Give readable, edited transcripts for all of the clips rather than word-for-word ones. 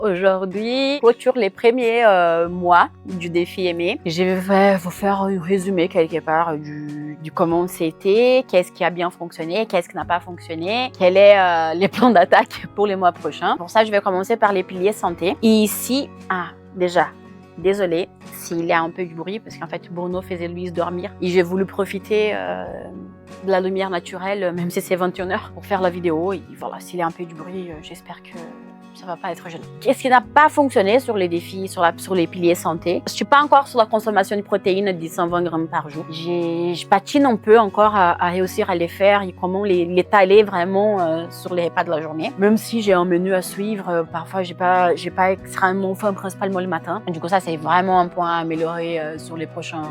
Aujourd'hui, clôture les premiers mois du défi aimé. Je vais vous faire un résumé quelque part du comment c'était, qu'est-ce qui a bien fonctionné, qu'est-ce qui n'a pas fonctionné, quels sont les plans d'attaque pour les mois prochains. Pour ça, je vais commencer par les piliers santé. Et ici, déjà, désolée s'il y a un peu du bruit parce qu'en fait, Bruno faisait Louise dormir et j'ai voulu profiter de la lumière naturelle, même si c'est 21h, pour faire la vidéo. Et voilà, s'il y a un peu du bruit, j'espère que ça va pas être gênant. Qu'est-ce qui n'a pas fonctionné sur les défis, sur les piliers santé? Je suis pas encore sur la consommation de protéines de 120 grammes par jour. Je patine un peu encore à réussir à les faire et comment les tailler vraiment sur les repas de la journée. Même si j'ai un menu à suivre, parfois j'ai pas extrêmement faim, principalement le matin. Du coup, ça c'est vraiment un point à améliorer sur les prochains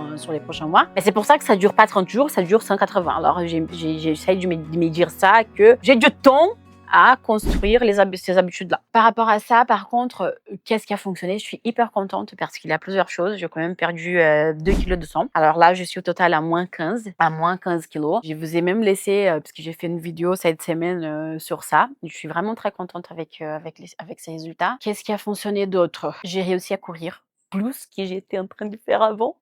mois. Mais c'est pour ça que ça dure pas 30 jours, ça dure 180. Alors j'essaye de me dire ça, que j'ai du temps à construire ces habitudes-là. Par rapport à ça, par contre, qu'est-ce qui a fonctionné? Je suis hyper contente parce qu'il y a plusieurs choses. J'ai quand même perdu 2 kilos de sang. Alors là, je suis au total à moins 15 kilos. Je vous ai même laissé, parce que j'ai fait une vidéo cette semaine sur ça. Je suis vraiment très contente avec ces résultats. Qu'est-ce qui a fonctionné d'autre? J'ai réussi à courir plus que j'étais en train de faire avant.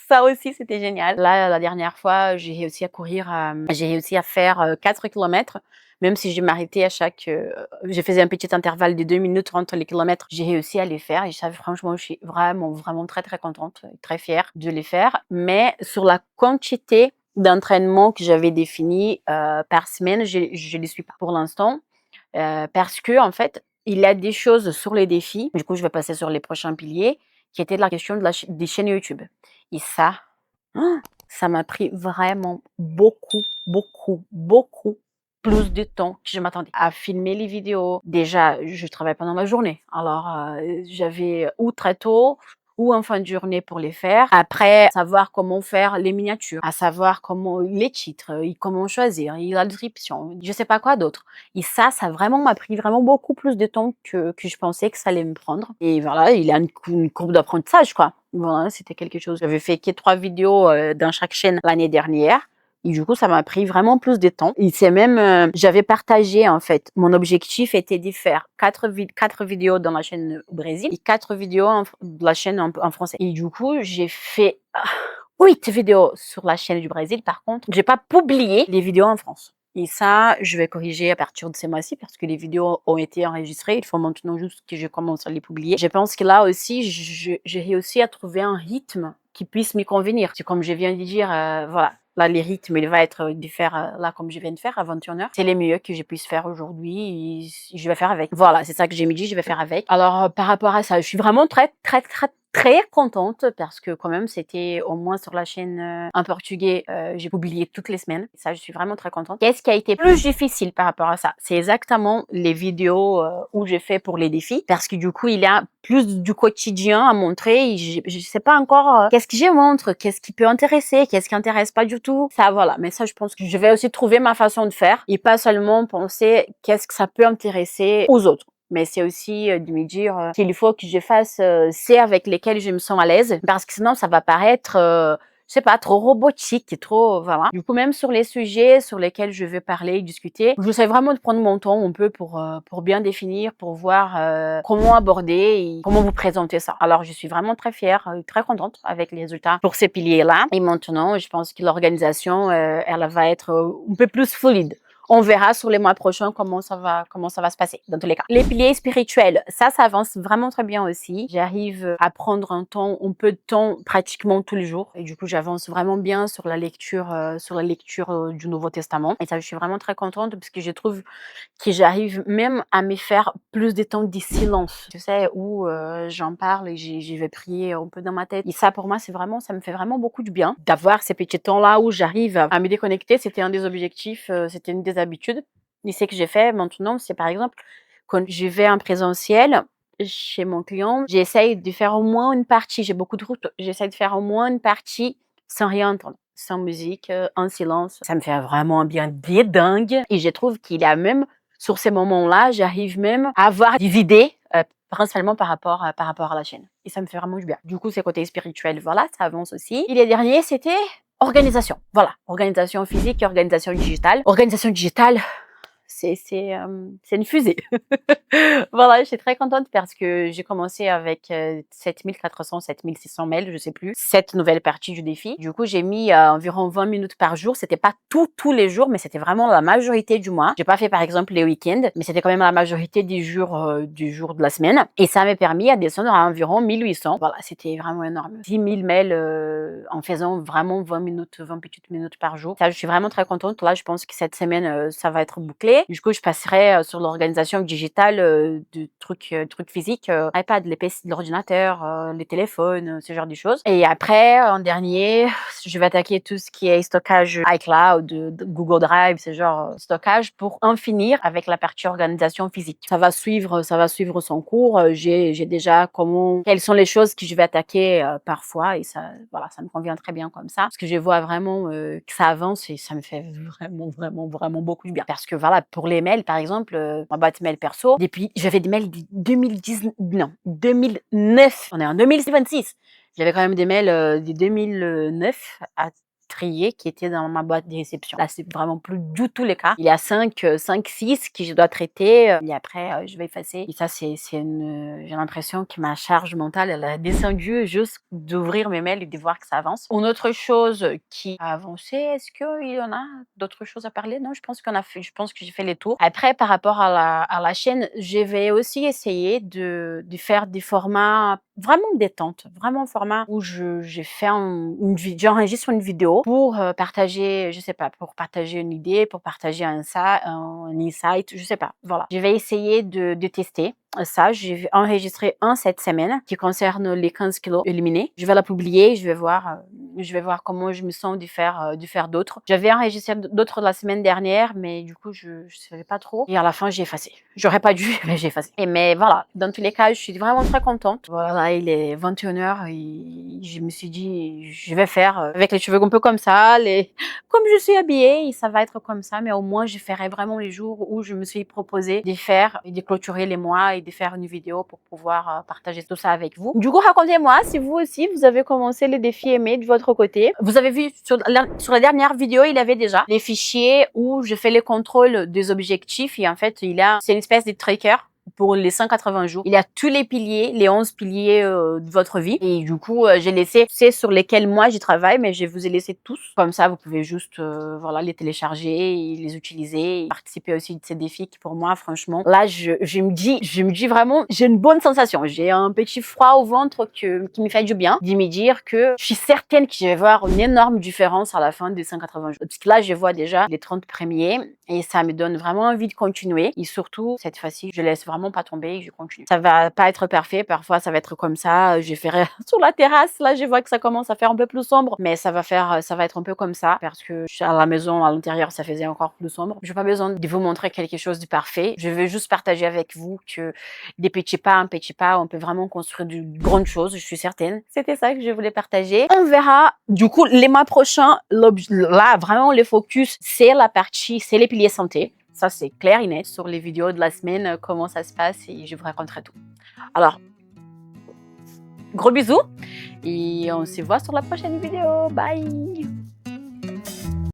Ça aussi, c'était génial. Là, la dernière fois, j'ai réussi à faire 4 kilomètres. Même si je m'arrêtais à je faisais un petit intervalle de 2 minutes entre les kilomètres, j'ai réussi à les faire. Et ça, franchement, je suis vraiment, vraiment très, très contente, très fière de les faire. Mais sur la quantité d'entraînement que j'avais définie par semaine, je ne les suis pas pour l'instant. Parce que, en fait, il y a des choses sur les défis. Du coup, je vais passer sur les prochains piliers, qui était la question des chaînes YouTube. Et ça m'a pris vraiment beaucoup, beaucoup, beaucoup plus de temps que je m'attendais à filmer les vidéos. Déjà, je travaille pendant la journée. Alors, j'avais ou très tôt ou en fin de journée pour les faire. Après, savoir comment faire les miniatures, à savoir comment les titres, et comment choisir, et la description, je sais pas quoi d'autre. Et ça vraiment m'a pris vraiment beaucoup plus de temps que je pensais que ça allait me prendre. Et voilà, il y a une courbe d'apprentissage, quoi. Voilà, c'était quelque chose. J'avais fait que 3 vidéos dans chaque chaîne l'année dernière. Et du coup, ça m'a pris vraiment plus de temps. Et c'est même, j'avais partagé en fait. Mon objectif était de faire 4 vidéos dans la chaîne au Brésil et 4 vidéos de la chaîne en français. Et du coup, j'ai fait 8 vidéos sur la chaîne du Brésil. Par contre, j'ai pas publié les vidéos en France. Et ça, je vais corriger à partir de ce mois-ci parce que les vidéos ont été enregistrées. Il faut maintenant juste que je commence à les publier. Je pense que là aussi, j'ai réussi à trouver un rythme qui puisse me convenir. C'est comme je viens de dire, voilà. Là, les rythmes, il va être de faire, là, comme je viens de faire, à 21h. C'est les mieux que je puisse faire aujourd'hui et je vais faire avec. Voilà, c'est ça que j'ai dit, je vais faire avec. Alors, par rapport à ça, je suis vraiment très, très, très, très contente parce que quand même, c'était au moins sur la chaîne en portugais, j'ai publié toutes les semaines. Ça, je suis vraiment très contente. Qu'est-ce qui a été plus difficile par rapport à ça? C'est exactement les vidéos où j'ai fait pour les défis parce que du coup, il y a plus du quotidien à montrer. Et je sais pas encore qu'est-ce que je montre, qu'est-ce qui peut intéresser, qu'est-ce qui intéresse pas du tout. Ça, voilà. Mais ça, je pense que je vais aussi trouver ma façon de faire et pas seulement penser qu'est-ce que ça peut intéresser aux autres. Mais c'est aussi de me dire qu'il faut que je fasse ceux avec lesquels je me sens à l'aise parce que sinon ça va paraître je sais pas, trop robotique, trop, voilà. Du coup, même sur les sujets sur lesquels je vais parler et discuter, j'essaie vraiment de prendre mon temps un peu pour bien définir, pour voir comment aborder et comment vous présenter ça. Alors, je suis vraiment très fière, très contente avec les résultats pour ces piliers-là. Et maintenant, je pense que l'organisation, elle va être un peu plus fluide. On verra sur les mois prochains comment ça va se passer, dans tous les cas. Les piliers spirituels, ça avance vraiment très bien aussi. J'arrive à prendre un peu de temps pratiquement tous les jours. Et du coup, j'avance vraiment bien sur la lecture du Nouveau Testament. Et ça, je suis vraiment très contente parce que je trouve que j'arrive même à me faire plus de temps de silence. Tu sais, où j'en parle et je vais prier un peu dans ma tête. Et ça, pour moi, ça me fait vraiment beaucoup du bien d'avoir ces petits temps-là où j'arrive à me déconnecter. C'était un des objectifs, c'était une des habitudes. Et ce que j'ai fait maintenant, c'est par exemple, quand je vais en présentiel chez mon client, j'essaye de faire au moins une partie, j'ai beaucoup de routes, j'essaye de faire au moins une partie sans rien entendre, sans musique, en silence. Ça me fait vraiment un bien dingue. Et je trouve qu'il y a même, sur ces moments-là, j'arrive même à avoir des idées, principalement par rapport à la chaîne. Et ça me fait vraiment du bien. Du coup, c'est côté spirituel, voilà, ça avance aussi. Et les derniers, c'était organisation. Voilà, organisation physique et organisation digitale. Organisation digitale, c'est une fusée. Voilà, je suis très contente parce que j'ai commencé avec 7400, 7600 mails, je sais plus, cette nouvelle partie du défi. Du coup, j'ai mis environ 20 minutes par jour. C'était pas tous les jours, mais c'était vraiment la majorité du mois. J'ai pas fait par exemple les week-ends, mais c'était quand même la majorité des jours de la semaine. Et ça m'a permis à descendre à environ 1800. Voilà, c'était vraiment énorme. 10 000 mails en faisant vraiment 20 minutes, 20 petites minutes par jour. Ça, je suis vraiment très contente. Là, je pense que cette semaine, ça va être bouclé. Du coup, je passerai sur l'organisation digitale de trucs physiques, iPad, les PC, l'ordinateur, les téléphones, ce genre de choses. Et après, en dernier, je vais attaquer tout ce qui est stockage iCloud, de Google Drive, ce genre stockage pour en finir avec la partie organisation physique. Ça va suivre son cours. J'ai déjà quelles sont les choses que je vais attaquer parfois et ça, voilà, ça me convient très bien comme ça parce que je vois vraiment que ça avance et ça me fait vraiment beaucoup de bien. Parce que voilà, pour les mails, par exemple, ma boîte mail perso, depuis, j'avais des mails de 2009. On est en 2026. J'avais quand même des mails de 2009 à trier qui étaient dans ma boîte de réception. Là, c'est vraiment plus du tout le cas. Il y a 6 que je dois traiter et après, je vais effacer. Et ça, j'ai l'impression que ma charge mentale, elle a descendu juste d'ouvrir mes mails et de voir que ça avance. Une autre chose qui a avancé, est-ce qu'il y en a d'autres choses à parler? Non, je pense je pense que j'ai fait les tours. Après, par rapport à la chaîne, je vais aussi essayer de faire des formats vraiment détente, vraiment format où j'ai fait j'enregistre une vidéo pour partager, je sais pas, pour partager une idée, pour partager un insight, je sais pas. Voilà. Je vais essayer de tester ça. J'ai enregistré cette semaine qui concerne les 15 kilos éliminés. Je vais la publier, je vais voir comment je me sens de faire d'autres. J'avais enregistré d'autres la semaine dernière, mais du coup, je savais pas trop. Et à la fin, j'ai effacé. J'aurais pas dû, mais j'ai effacé. Mais voilà, dans tous les cas, je suis vraiment très contente. Voilà, il est 21h et je me suis dit, je vais faire avec les cheveux un peu comme ça, comme je suis habillée, ça va être comme ça, mais au moins, je ferai vraiment les jours où je me suis proposé de faire et de clôturer les mois et de faire une vidéo pour pouvoir partager tout ça avec vous. Du coup, racontez-moi si vous aussi, vous avez commencé le défi aimé de votre côté. Vous avez vu sur la dernière vidéo, il avait déjà les fichiers où je fais les contrôles des objectifs et en fait, c'est une espèce de tracker pour les 180 jours. Il y a tous les piliers, les 11 piliers de votre vie. Et du coup, j'ai laissé, c'est sur lesquels moi j'y travaille, mais je vous ai laissé tous. Comme ça, vous pouvez juste voilà, les télécharger et les utiliser. Et participer aussi de ces défis qui, pour moi, franchement, là, je me dis vraiment, j'ai une bonne sensation. J'ai un petit froid au ventre qui me fait du bien, de me dire que je suis certaine que je vais voir une énorme différence à la fin des 180 jours. Parce que là, je vois déjà les 30 premiers et ça me donne vraiment envie de continuer. Et surtout, cette fois-ci, je laisse vraiment pas tomber, je continue. Ça va pas être parfait, parfois ça va être comme ça, je ferai sur la terrasse, là je vois que ça commence à faire un peu plus sombre, mais ça va être un peu comme ça, parce que à la maison, à l'intérieur, ça faisait encore plus sombre. J'ai pas besoin de vous montrer quelque chose de parfait, je vais juste partager avec vous que des petits pas, un petit pas, on peut vraiment construire de grandes choses, je suis certaine. C'était ça que je voulais partager. On verra, du coup, les mois prochains, là, vraiment, le focus, c'est les piliers santé. Ça, c'est clair et net sur les vidéos de la semaine, comment ça se passe et je vous raconterai tout. Alors, gros bisous et on se voit sur la prochaine vidéo. Bye!